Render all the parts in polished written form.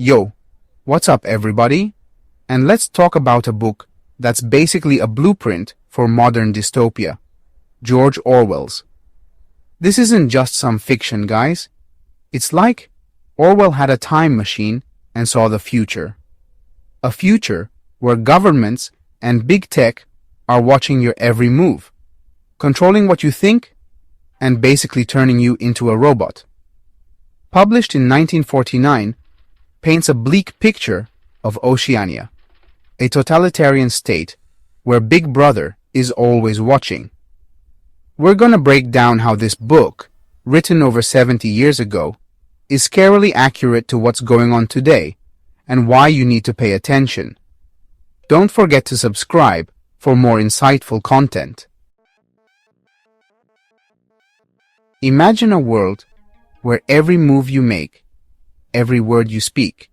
Yo, what's up everybody? And let's talk about a book that's basically a blueprint for modern dystopia, George Orwell's. This isn't just some fiction, guys. It's like Orwell had a time machine and saw the future. A future where governments and big tech are watching your every move, controlling what you think, and basically turning you into a robot. Published in 1949, paints a bleak picture of Oceania, a totalitarian state where Big Brother is always watching. We're gonna break down how this book, written over 70 years ago, is scarily accurate to what's going on today and why you need to pay attention. Don't forget to subscribe for more insightful content. Imagine a world where every move you make, every word you speak,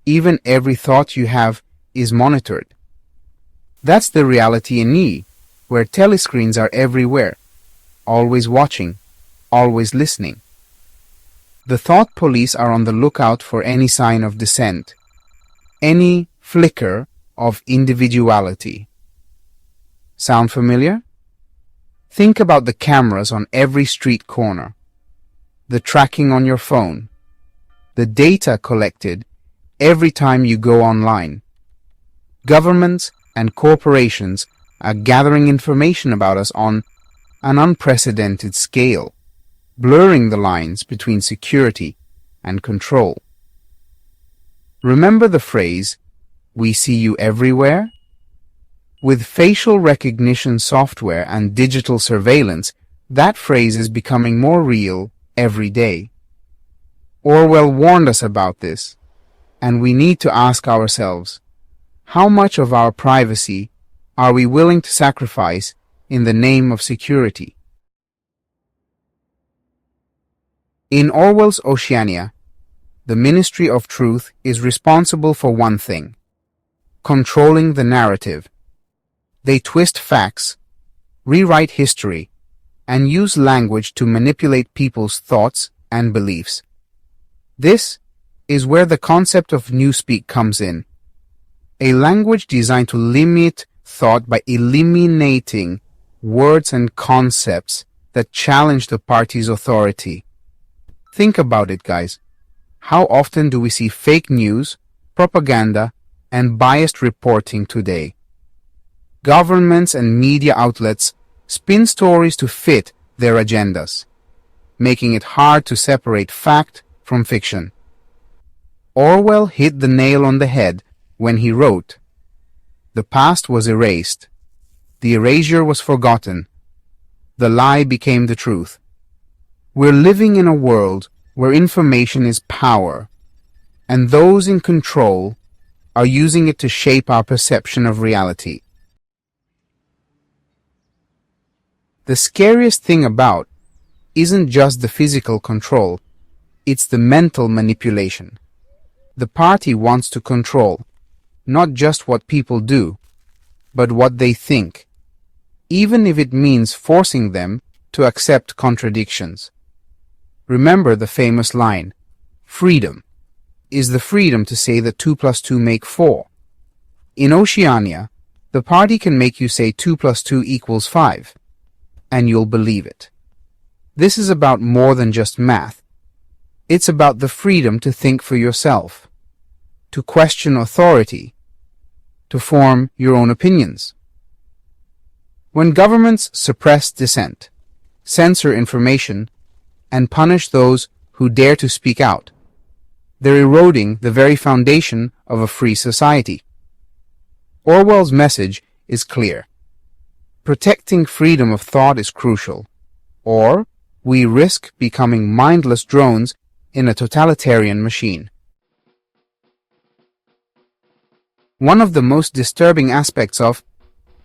even every thought you have is monitored. That's the reality in E, where telescreens are everywhere, always watching, always listening. The thought police are on the lookout for any sign of dissent, any flicker of individuality. Sound familiar? Think about the cameras on every street corner, the tracking on your phone, the data collected every time you go online. Governments and corporations are gathering information about us on an unprecedented scale, blurring the lines between security and control. Remember the phrase, "We see you everywhere"? With facial recognition software and digital surveillance, that phrase is becoming more real every day. Orwell warned us about this, and we need to ask ourselves, how much of our privacy are we willing to sacrifice in the name of security? In Orwell's Oceania, the Ministry of Truth is responsible for one thing: controlling the narrative. They twist facts, rewrite history, and use language to manipulate people's thoughts and beliefs. This is where the concept of Newspeak comes in, a language designed to limit thought by eliminating words and concepts that challenge the party's authority. Think about it, guys. How often do we see fake news, propaganda, and biased reporting today? Governments and media outlets spin stories to fit their agendas, making it hard to separate fact from fiction. Orwell hit the nail on the head when he wrote, "The past was erased. The erasure was forgotten. The lie became the truth." We're living in a world where information is power, and those in control are using it to shape our perception of reality. The scariest thing about isn't just the physical control, it's the mental manipulation. The party wants to control not just what people do, but what they think, even if it means forcing them to accept contradictions. Remember the famous line, "Freedom is the freedom to say that 2 plus 2 make 4. In Oceania, the party can make you say 2 plus 2 equals 5, and you'll believe it. This is about more than just math. It's about the freedom to think for yourself, to question authority, to form your own opinions. When governments suppress dissent, censor information, and punish those who dare to speak out, they're eroding the very foundation of a free society. Orwell's message is clear. Protecting freedom of thought is crucial, or we risk becoming mindless drones in a totalitarian machine. One of the most disturbing aspects of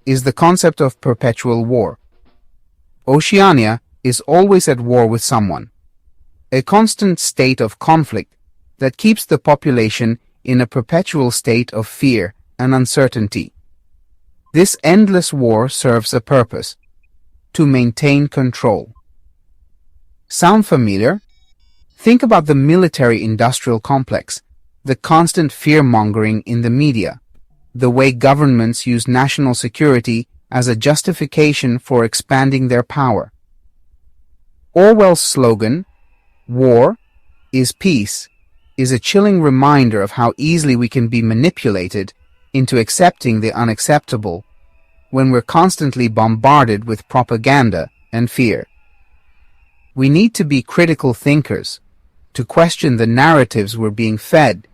is the concept of perpetual war. Oceania is always at war with someone, a constant state of conflict that keeps the population in a perpetual state of fear and uncertainty. This endless war serves a purpose: to maintain control. Sound familiar? Think about the military-industrial complex, the constant fear-mongering in the media, the way governments use national security as a justification for expanding their power. Orwell's slogan, "War is peace," is a chilling reminder of how easily we can be manipulated into accepting the unacceptable when we're constantly bombarded with propaganda and fear. We need to be critical thinkers, to question the narratives we're being fed,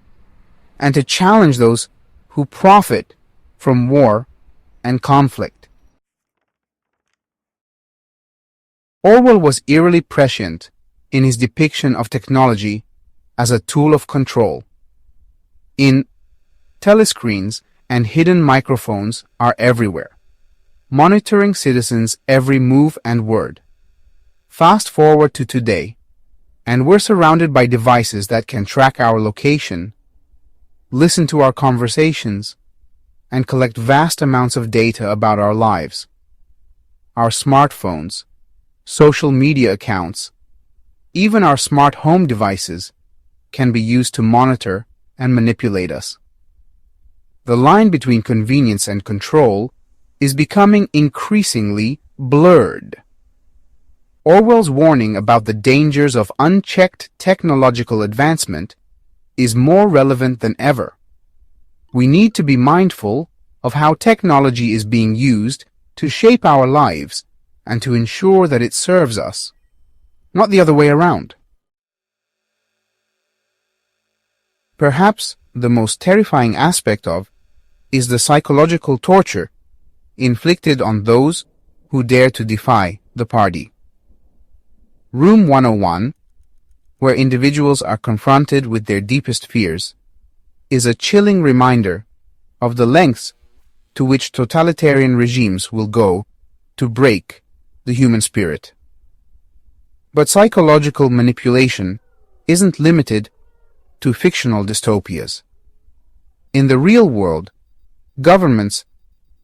and to challenge those who profit from war and conflict. Orwell was eerily prescient in his depiction of technology as a tool of control. In telescreens and hidden microphones are everywhere, monitoring citizens' every move and word. Fast forward to today, and we're surrounded by devices that can track our location, listen to our conversations, and collect vast amounts of data about our lives. Our smartphones, social media accounts, even our smart home devices can be used to monitor and manipulate us. The line between convenience and control is becoming increasingly blurred. Orwell's warning about the dangers of unchecked technological advancement is more relevant than ever. We need to be mindful of how technology is being used to shape our lives and to ensure that it serves us, not the other way around. Perhaps the most terrifying aspect of is the psychological torture inflicted on those who dare to defy the party. Room 101, where individuals are confronted with their deepest fears, is a chilling reminder of the lengths to which totalitarian regimes will go to break the human spirit. But psychological manipulation isn't limited to fictional dystopias. In the real world, governments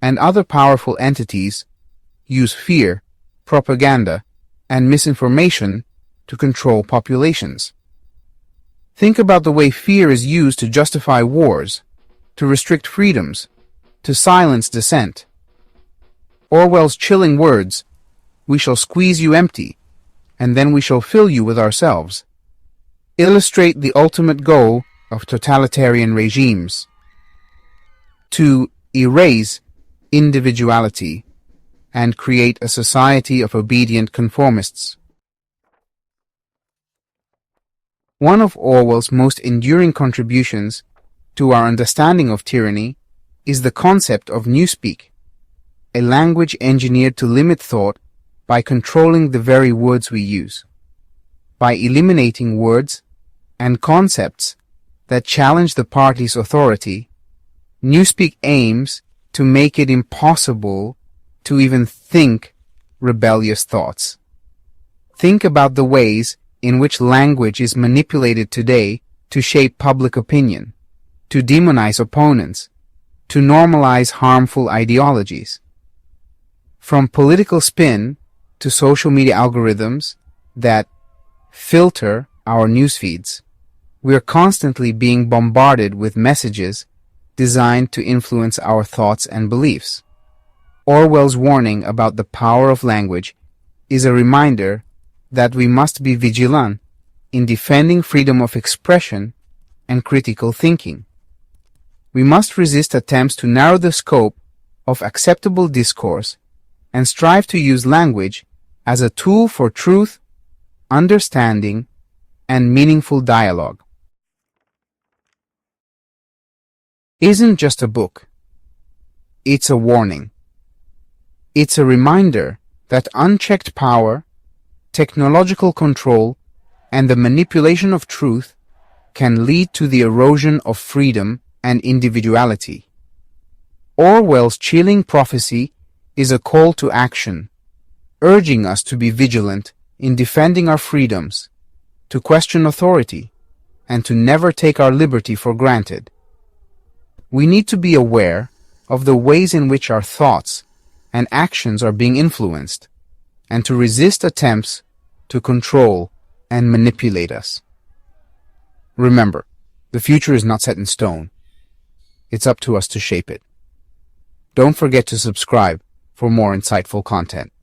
and other powerful entities use fear, propaganda, and misinformation to control populations. Think about the way fear is used to justify wars, to restrict freedoms, to silence dissent. Orwell's chilling words, "We shall squeeze you empty, and then we shall fill you with ourselves," illustrate the ultimate goal of totalitarian regimes: to erase individuality and create a society of obedient conformists. One of Orwell's most enduring contributions to our understanding of tyranny is the concept of Newspeak, a language engineered to limit thought by controlling the very words we use. By eliminating words and concepts that challenge the party's authority, Newspeak aims to make it impossible to even think rebellious thoughts. Think about the ways in which language is manipulated today to shape public opinion, to demonize opponents, to normalize harmful ideologies. From political spin to social media algorithms that filter our news feeds, we are constantly being bombarded with messages designed to influence our thoughts and beliefs. Orwell's warning about the power of language is a reminder that we must be vigilant in defending freedom of expression and critical thinking. We must resist attempts to narrow the scope of acceptable discourse and strive to use language as a tool for truth, understanding, and meaningful dialogue. Isn't just a book. It's a warning. It's a reminder that unchecked power, technological control, and the manipulation of truth can lead to the erosion of freedom and individuality. Orwell's chilling prophecy is a call to action, urging us to be vigilant in defending our freedoms, to question authority, and to never take our liberty for granted. We need to be aware of the ways in which our thoughts and actions are being influenced, and to resist attempts to control and manipulate us. Remember, The future is not set in stone. It's up to us to shape it. Don't forget to subscribe for more insightful content.